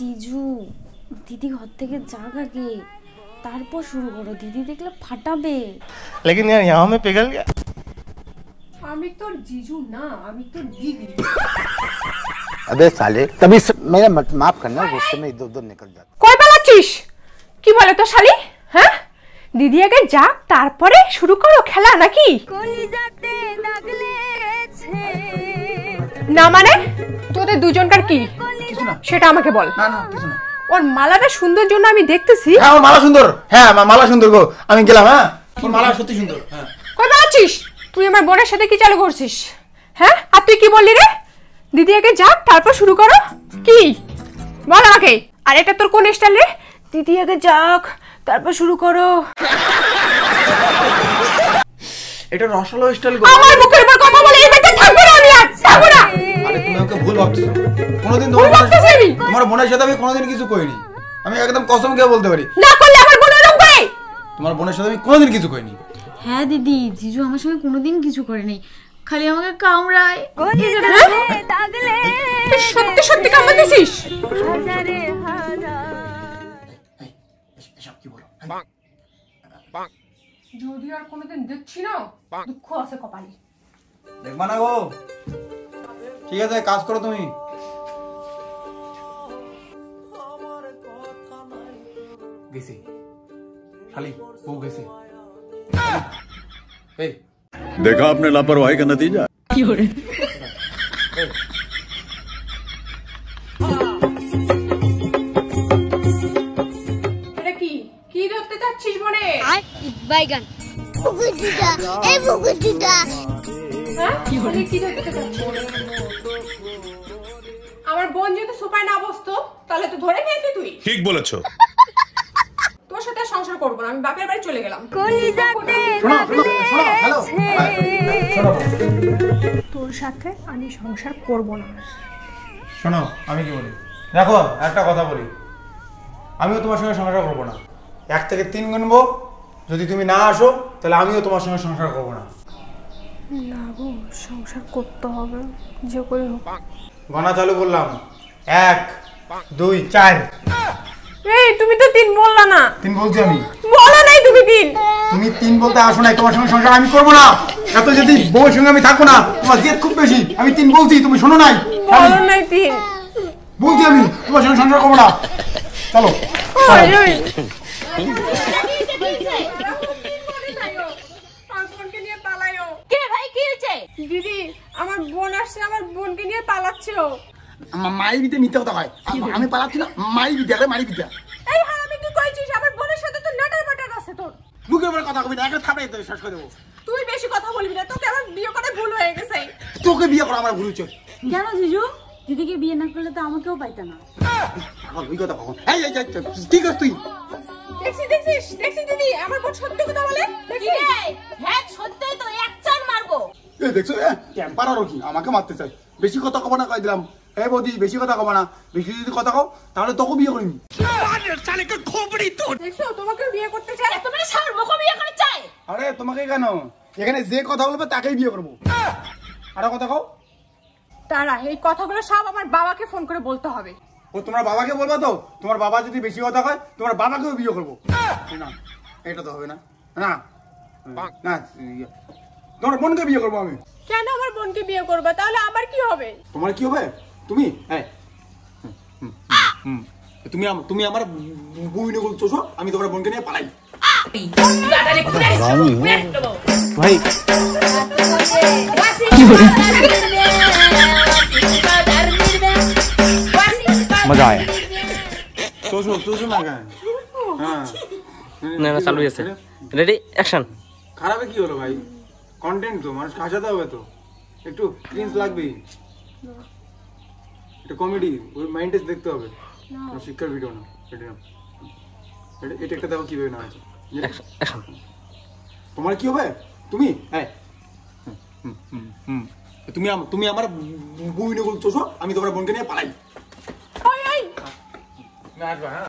জিজু দিদি ঘর থেকে যাক আগে, তারপর শুরু করো। দিদি দেখলে ফাটাবে। लेकिन यार यहाँ में पिघल गया। আমি তোর জিজু না, আমি তোর দিদি। अबे साले तभी मेरा माफ करना, गुस्से में इधर उधर निकल जाता। কই পালাচ্ছিস? কি বলে তো শালি? হ্যাঁ, দিদি আগে যাক তারপরে শুরু করো খেলা নাকি? কলিজাতে দাগ লেগেছে। না মানে তোদের দুজনকার কি? কিছু না, সেটা আমাকে বল। না না কিছু না। ওর মালাটা সুন্দর জন্য আমি দেখতেছি। হ্যাঁ ওর মালা সুন্দর, হ্যাঁ মালা সুন্দর গো, আমি গেলাম। হ্যাঁ ওর মালা সত্যি সুন্দর। হ্যাঁ কই পালাচ্ছিস? তুই আমার বোনের সাথে কি চালু করছিস? হ্যাঁ, আর তুই কি বললি রে? দিদি আগে যাক তারপর শুরু করো, কি বল আমাকে। আর এটা তোর কোন স্টাইল রে? দিদি আগে যাক তারপর শুরু করো। এটা রসালো স্টাইল গো। আমার মুখের উপর কথা বলে এই বেটা থাকবো না, আমি আর থাকবো না। আরে তুমি আমাকে ভুল ভাবছো। কোনোদিন ভুল ভাবতেছি আমি? তোমার বোনের সাথে আমি কোনোদিন কিছু করিনি। আমি একদম কসম খেয়ে বলতে পারি, না করলে আমার বোন এরকম করে। তোমার বোনের সাথে আমি কোনোদিন কিছু করিনি। হ্যাঁ দিদি, জিজু আমার সঙ্গে কোনোদিন কিছু করেনি, খালি আমাকে কামড়ায়। তুই সত্যি সত্যি কামড়াতেছিস? এসব কি বলো? যদি আর কোনোদিন দেখছি না, দুঃখ আছে কপালে। দেখবা না গো। ঠিক আছে কাজ করো তুমি। গেছি খালি বউ গেছে। এই देखा आपने लापरवाही का नतीजा। এটা কি কি ধরতে যাচ্ছিস বনে? বাইগান বুকুটিটা এই বুকুটিটা হ্যাঁ কি ধরতে যাচ্ছিস? আমার বোন যদি সোফায় না বসতো তাহলে তো ধরে নিয়ে তুই। ठीक बोलेছো। তোর সাথে সংসার করব না, আমি বাপের বাড়ি চলে গেলাম। কলিজাতে হ্যালো তোর সাথে আমি সংসার করব না। শোনো আমি কি বলি, দেখো একটা কথা বলি, আমিও তোমার সঙ্গে সংসার করবো না। 1 থেকে 3 গুনবো, যদি তুমি না আসো তাহলে আমিও তোমার সঙ্গে সংসার করবো না। না গো, সংসার করতে হবে যে করে হোক। গণা চালু করলাম, 1 2 4। এই তুমি তো 3 বললা না। 3 বলছি আমি। বলা নাই তুমি 3। তুমি 3 বলতে আসো নাই, তোমার সঙ্গে সংসার আমি করবো না। এত যদি বউয়ের সঙ্গে আমি থাকবো না, তোমার জেদ খুব বেশি। আমি 3 বলছি, তুমি শোনো নাই। বলা নাই 3 বলছি আমি তোমার সঙ্গে সংসার করবো না। চলো ওই ওই কে ভাই কি হয়েছে? দিদি আমার বোন আসছে, আমার বোনকে নিয়ে পালাচ্ছে ও। মাই বিতে মিথ্যা কথা হয়, আমি পালাচ্ছি না। মাই বিদ্যা রে, মাই বিদ্যা। এই হ্যাঁ আমি কি কইছিস? আমার বোনের সাথে তো নাটার মাটার আছে তোর। মুখের উপরে কথা কবি না, একটা থাপড়ে তো শেষ করে দেবো। তুই বেশি কথা বলবি না, তোকে আমার বিয়ে করে ভুল হয়ে গেছে। তোকে বিয়ে করা আমার ভুল হচ্ছে। কেন জিজু? দিদিকে বিয়ে না করলে তো আমাকেও পাইতা না। ওই কথা কখন? এই ঠিক আছে তুই। দেখছিস দিদি আমার বোন সত্যি কথা বলে। কি রে? হ্যাঁ সত্যিই তো, এক চার মারবো। এই দেখছো টেম্পার আর কি আমাকে মারতে চাই। বেশি কথা কব না কই দিলাম। এই বৌদি বেশি কথা কব না, বেশি যদি কথা কও তাহলে তোকে বিয়ে করিনি। দেখছো তোমাকে বিয়ে করতে চাই, এত বড় সার মুখ বিয়ে করে চাই। আরে তোমাকে কেন, এখানে যে কথা বলবে তাকেই বিয়ে করবো। আর কথা কও। তারা এই কথাগুলো সব আমার বাবাকে ফোন করে বলতে হবে। ও তোমার বাবাকে বলবা তো? তোমার বাবা যদি বেশি কথা কয় তোমার বাবাকেও বিয়ে করবো। না এটা তো হবে না। না না তোমার বোনকে বিয়ে করবো আমি। কেন আমার বোনকে বিয়ে করবে? তাহলে আমার কি হবে? তোমার কি হবে? তুমি তুমি আমার বউনে বলছো, আমি তোমার বোনকে নিয়ে পালাই। भाई मजा आया। চোষো না কেন? হ্যাঁ না না চালু আছে। Ready action. খারাপে কি হলো ভাই? কন্টেন্ট তো মানুষ হাসাতে হবে তো, একটু ক্রিঞ্জ লাগবেই। এটা কমেডি, ওই মাইন্ডেস দেখতে হবে, শিক্ষার ভিডিও না। এটা একটা দেখো কিভাবে না আছে। অ্যাকশন। তোমার কি হবে? তুমি তুমি আমার বউনে বলছো, আমি তোমার বোনকে নিয়ে পালাই।